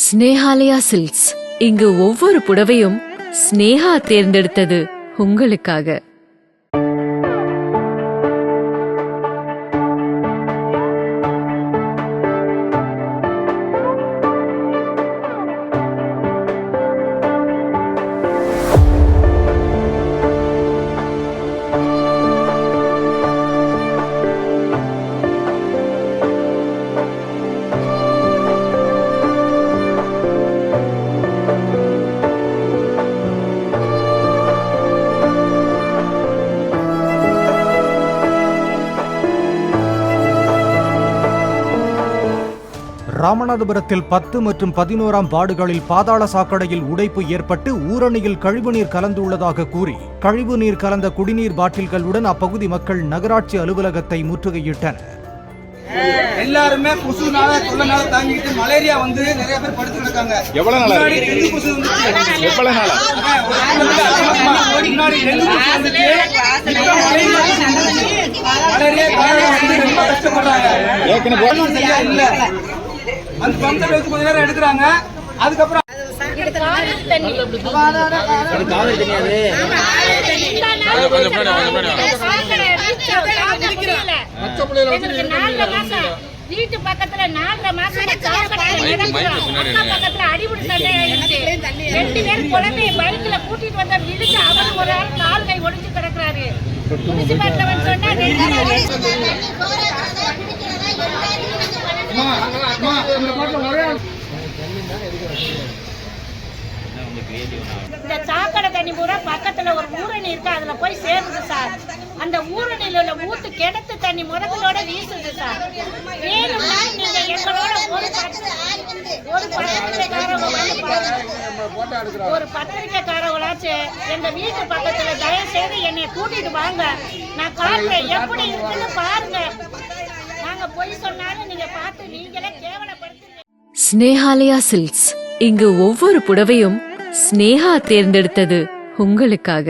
Snehalaya silks. இங்கு ஒவ்வொரு புடவையும் ஸ்னேஹா தேர்ந்தெடுத்தது உங்களுக்காக. ராமநாதபுரத்தில் 10 மற்றும் 11ஆம் வார்டுகளில் பாதாள சாக்கடையில் உடைப்பு ஏற்பட்டு ஊரணியில் கழிவுநீர் கலந்துள்ளதாக கூறி கழிவுநீர் கலந்த குடிநீர் பாட்டில்களுடன் அப்பகுதி மக்கள் நகராட்சி அலுவலகத்தை முற்றுகையிட்டனர். எல்லாருமே கொசுனால தொல்லைனால தாங்கிட்டு மலேரியா வந்து நிறைய பேர் படுத்து கிடக்காங்க. எவ்வளவு நாளா முன்னாடி டெங்கு கொசு வந்துச்சு. எவ்வளவு நாளா முன்னாடி டெங்கு கொசு வந்துச்சு. இப்ப மலேரியா காரணம் வந்து ரொம்ப கஷ்டப்படுறாங்க. ஏற்கனவே சரியா இல்ல. அந்த பம்பர் வச்சு கொஞ்ச நேரம் எடுக்கிறாங்க. அதுக்கப்புறம் வீட்டு பக்கத்துல 4 மாசம் பக்கத்துல அடிபடி சண்டை ஆயிடுச்சு. 2 பேர் குழந்தைய பைக்ல கூட்டிட்டு வந்த விழுந்து அவன் ஒரு ஆள் கால் கை ஒடிச்சு கிடக்குறாரு. முனிசிபாலிட்டி சொன்னா இந்த சாக்கடை தண்ணி பூரா பக்கத்துல ஒரு ஊரணி இருக்கு, அதுல போய் சேருது சார். அந்த ஊரணியில உள்ள ஊத்து கிணத்து தண்ணி முதலோட வீசுது சார். வேணும்னா நீங்க எங்களோட ஒரு பத்திரிக்கைக்காரவங்களாச்சு எங்க வீட்டு பக்கத்துல தயவு செய்து என்னை கூட்டிட்டு வாங்க, நான் காட்டுறேன் எப்படி இருக்குன்னு பாருங்க. நாங்க போய் சொன்னாலும் நீங்க பார்த்து நீங்களே கேவலப்படுத்துங்க. ஸ்னேஹாலயா சில்க்ஸ். இங்கு ஒவ்வொரு புடவையும் ஸ்னேஹா தேர்ந்தெடுத்தது உங்களுக்காக.